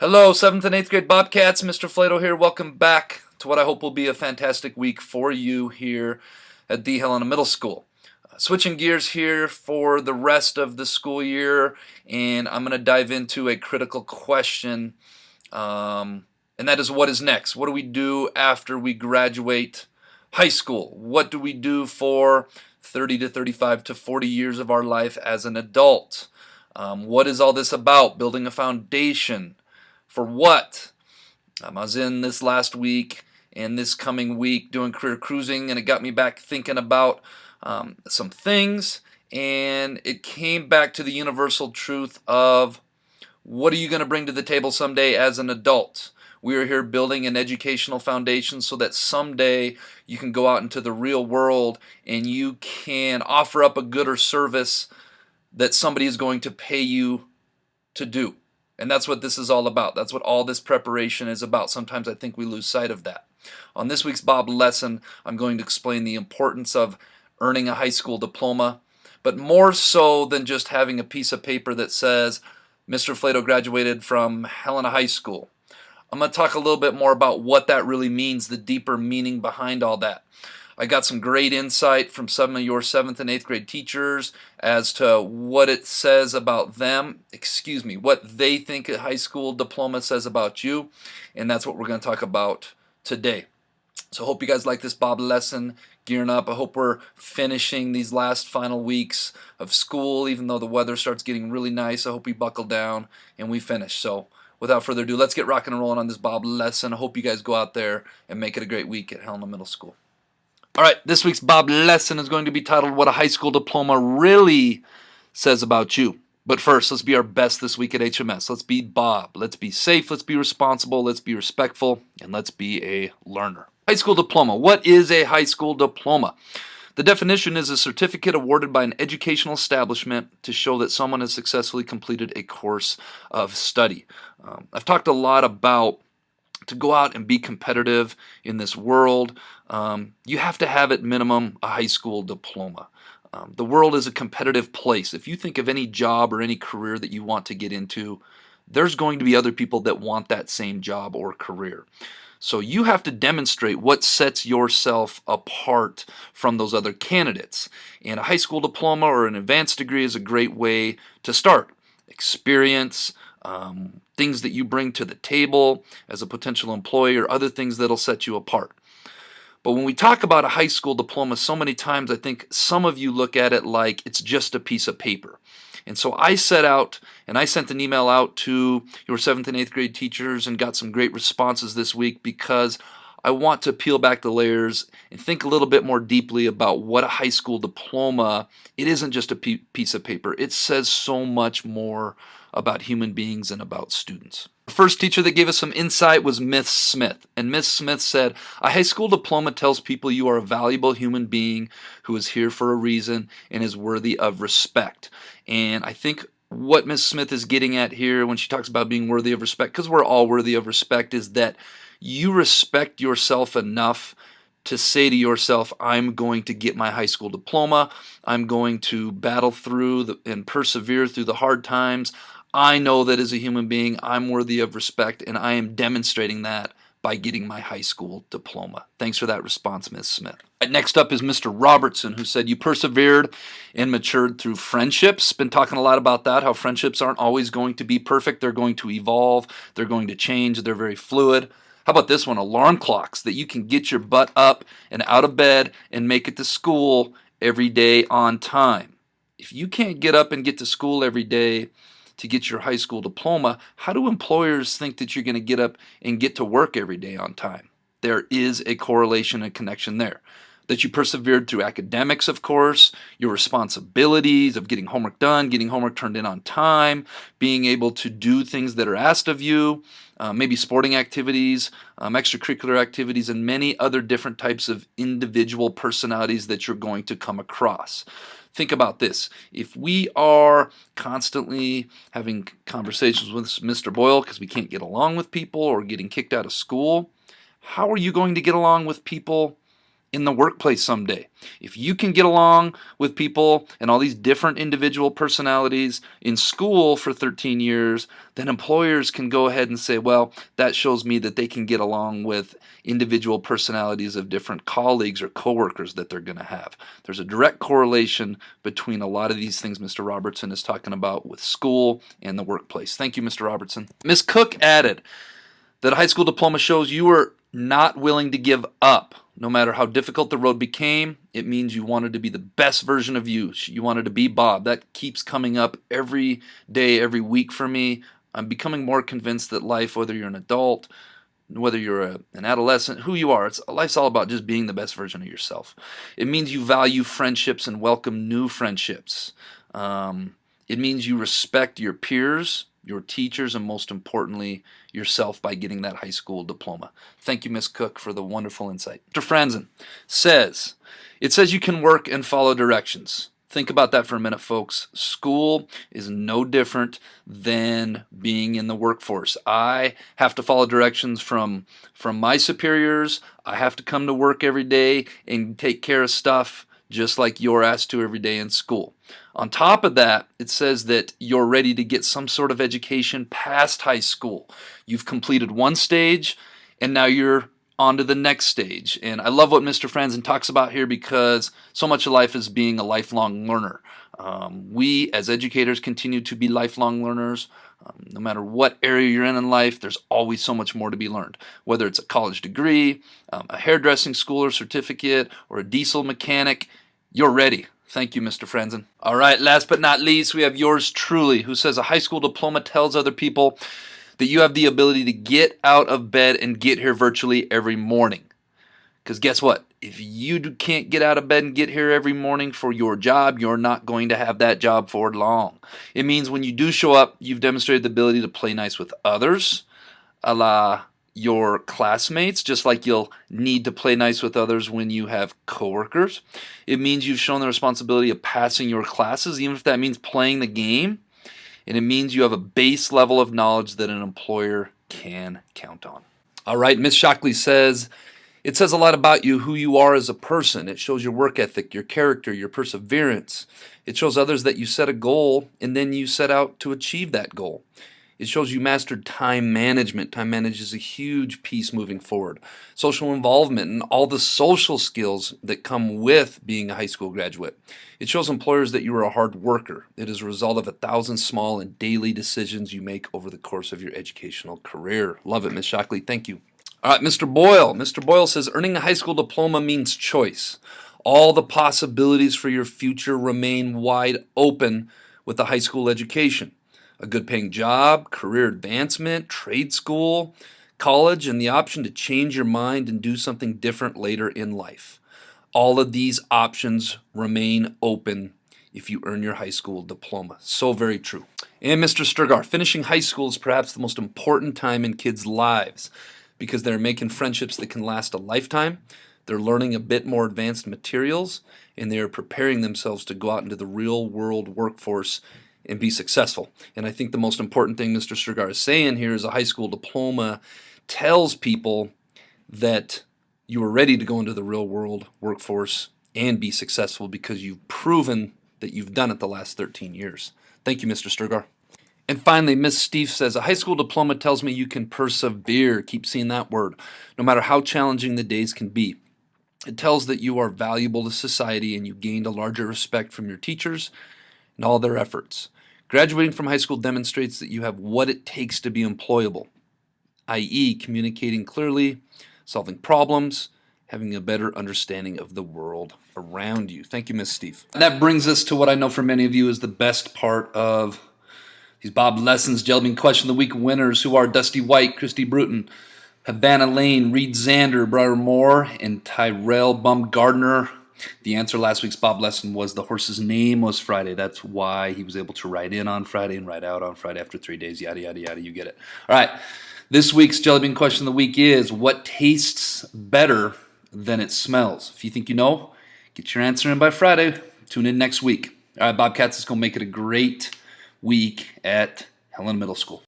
Hello, 7th and 8th grade Bobcats. Mr. Flatow here. Welcome back to what I hope will be a fantastic week for you here at the Helena Middle School. Switching gears here for the rest of the school year, and I'm going to dive into a critical question, and that is what is next? What do we do after we graduate high school? What do we do for 30 to 35 to 40 years of our life as an adult? What is all this about? Building a foundation. For what? I was in this last week and this coming week doing career cruising, and it got me back thinking about some things, and it came back to the universal truth of what are you going to bring to the table someday as an adult? We are here building an educational foundation so that someday you can go out into the real world and you can offer up a good or service that somebody is going to pay you to do. And that's what this is all about. That's what all this preparation is about. Sometimes I think we lose sight of that. On this week's B.O.B Lesson, I'm going to explain the importance of earning a high school diploma, but more so than just having a piece of paper that says, Mr. Flatow graduated from Helena High School. I'm going to talk a little bit more about what that really means, the deeper meaning behind all that. I got some great insight from some of your 7th and 8th grade teachers as to what it says about them, what they think a high school diploma says about you, and that's what we're going to talk about today. So I hope you guys like this B.O.B lesson, gearing up. I hope we're finishing these last final weeks of school, even though the weather starts getting really nice. I hope we buckle down and we finish. So without further ado, let's get rocking and rolling on this B.O.B lesson. I hope you guys go out there and make it a great week at Helena Middle School. All right, this week's B.O.B lesson is going to be titled What a High School Diploma Really Says About You. But first, let's be our best this week at HMS. Let's be Bob. Let's be safe. Let's be responsible. Let's be respectful. And let's be a learner. High school diploma. What is a high school diploma? The definition is a certificate awarded by an educational establishment to show that someone has successfully completed a course of study. I've talked a lot about to go out and be competitive in this world, you have to have at minimum a high school diploma. The world is a competitive place. If you think of any job or any career that you want to get into, there's going to be other people that want that same job or career. So you have to demonstrate what sets yourself apart from those other candidates. And a high school diploma or an advanced degree is a great way to start. Experience, things that you bring to the table as a potential employee, or other things that'll set you apart. But when we talk about a high school diploma, so many times I think some of you look at it like it's just a piece of paper. And so I set out and I sent an email out to your 7th and 8th grade teachers and got some great responses this week, because I want to peel back the layers and think a little bit more deeply about what a high school diploma. It isn't just a piece of paper. It says so much more about human beings and about students. The first teacher that gave us some insight was Miss Smith. And Miss Smith said, a high school diploma tells people you are a valuable human being who is here for a reason and is worthy of respect. And I think what Miss Smith is getting at here when she talks about being worthy of respect, because we're all worthy of respect, is that you respect yourself enough to say to yourself, I'm going to get my high school diploma. I'm going to battle through and persevere through the hard times. I know that as a human being, I'm worthy of respect, and I am demonstrating that by getting my high school diploma. Thanks for that response, Ms. Smith. Next up is Mr. Robertson, who said, you persevered and matured through friendships. Been talking a lot about that, how friendships aren't always going to be perfect. They're going to evolve. They're going to change. They're very fluid. How about this one? Alarm clocks, that you can get your butt up and out of bed and make it to school every day on time. If you can't get up and get to school every day to get your high school diploma, how do employers think that you're going to get up and get to work every day on time? There is a correlation and connection there. That you persevered through academics, of course, your responsibilities of getting homework done, getting homework turned in on time, being able to do things that are asked of you, maybe sporting activities, extracurricular activities, and many other different types of individual personalities that you're going to come across. Think about this. If we are constantly having conversations with Mr. Boyle because we can't get along with people, or getting kicked out of school, how are you going to get along with people in the workplace someday. If you can get along with people and all these different individual personalities in school for 13 years, then employers can go ahead and say, well, that shows me that they can get along with individual personalities of different colleagues or coworkers that they're going to have. There's a direct correlation between a lot of these things Mr. Robertson is talking about with school and the workplace. Thank you, Mr. Robertson. Ms. Koch added that a high school diploma shows you were not willing to give up. No matter how difficult the road became, it means you wanted to be the best version of you. You wanted to be Bob. That keeps coming up every day, every week for me. I'm becoming more convinced that life, whether you're an adult, whether you're an adolescent, who you are, life's all about just being the best version of yourself. It means you value friendships and welcome new friendships. It means you respect your peers, your teachers, and most importantly, yourself by getting that high school diploma. Thank you, Ms. Koch, for the wonderful insight. Mr. Franzen says, it says you can work and follow directions. Think about that for a minute, folks. School is no different than being in the workforce. I have to follow directions from my superiors. I have to come to work every day and take care of stuff just like you're asked to every day in school. On top of that, it says that you're ready to get some sort of education past high school. You've completed one stage, and now you're on to the next stage. And I love what Mr. Franzen talks about here because so much of life is being a lifelong learner. We, as educators, continue to be lifelong learners. No matter what area you're in life, there's always so much more to be learned. Whether it's a college degree, a hairdressing school or certificate, or a diesel mechanic, you're ready. Thank you, Mr. Franzen. All right, last but not least, we have yours truly, who says a high school diploma tells other people that you have the ability to get out of bed and get here virtually every morning. Because guess what? If you can't get out of bed and get here every morning for your job, you're not going to have that job for long. It means when you do show up, you've demonstrated the ability to play nice with others, a la your classmates, just like you'll need to play nice with others when you have coworkers. It means you've shown the responsibility of passing your classes, even if that means playing the game. And it means you have a base level of knowledge that an employer can count on. All right, Miss Shockley says, it says a lot about you, who you are as a person. It shows your work ethic, your character, your perseverance. It shows others that you set a goal and then you set out to achieve that goal. It shows you mastered time management. Time management is a huge piece moving forward. Social involvement and all the social skills that come with being a high school graduate. It shows employers that you are a hard worker. It is a result of 1,000 small and daily decisions you make over the course of your educational career. Love it, Ms. Shockley. Thank you. All right, Mr. Boyle. Mr. Boyle says, earning a high school diploma means choice. All the possibilities for your future remain wide open with a high school education. A good paying job, career advancement, trade school, college, and the option to change your mind and do something different later in life. All of these options remain open if you earn your high school diploma. So very true. And Mr. Stergar, finishing high school is perhaps the most important time in kids' lives because they're making friendships that can last a lifetime. They're learning a bit more advanced materials, and they are preparing themselves to go out into the real world workforce and be successful. And I think the most important thing Mr. Stergar is saying here is a high school diploma tells people that you are ready to go into the real world workforce and be successful because you've proven that you've done it the last 13 years. Thank you, Mr. Stergar. And finally, Miss Steve says, a high school diploma tells me you can persevere. Keep seeing that word, no matter how challenging the days can be. It tells that you are valuable to society and you gained a larger respect from your teachers and all their efforts. Graduating from high school demonstrates that you have what it takes to be employable, i.e. communicating clearly, solving problems, having a better understanding of the world around you. Thank you, Miss Steve. And that brings us to what I know for many of you is the best part of these B.O.B Lessons, Jellybean Question of the Week winners, who are Dusty White, Christy Bruton, Havana Lane, Reed Zander, Briar Moore, and Tyrell Baumgardner. The answer last week's B.O.B Lesson was the horse's name was Friday. That's why he was able to ride in on Friday and ride out on Friday after 3 days. Yada, yada, yada. You get it. All right. This week's Jellybean Question of the Week is, what tastes better than it smells? If you think you know, get your answer in by Friday. Tune in next week. All right, Bobcats, it's going to make it a great week at Helena Middle School.